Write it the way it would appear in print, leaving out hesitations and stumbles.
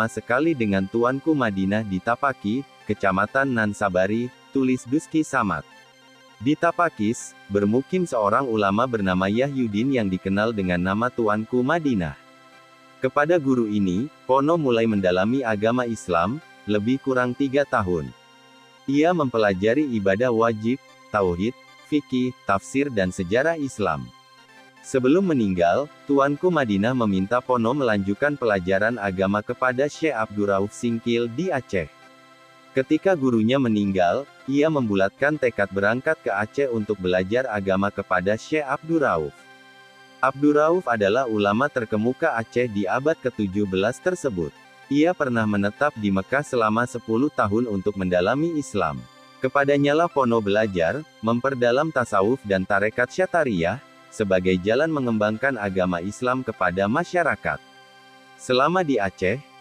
sekali dengan tuanku Madinah di Tapaki, Kecamatan Nansabari, tulis Duski Samad. Di Tapakis, bermukim seorang ulama bernama Yahyudin yang dikenal dengan nama Tuanku Madinah. Kepada guru ini, Pono mulai mendalami agama Islam, lebih kurang 3 tahun. Ia mempelajari ibadah wajib, tauhid, fikih, tafsir dan sejarah Islam. Sebelum meninggal, Tuanku Madinah meminta Pono melanjutkan pelajaran agama kepada Syekh Abdurrauf Singkil di Aceh. Ketika gurunya meninggal, ia membulatkan tekad berangkat ke Aceh untuk belajar agama kepada Syekh Abdurrauf. Abdurrauf adalah ulama terkemuka Aceh di abad ke-17 tersebut. Ia pernah menetap di Mekah selama 10 tahun untuk mendalami Islam. Kepadanyalah Pono belajar, memperdalam tasawuf dan tarekat Syatariyah, sebagai jalan mengembangkan agama Islam kepada masyarakat. Selama di Aceh,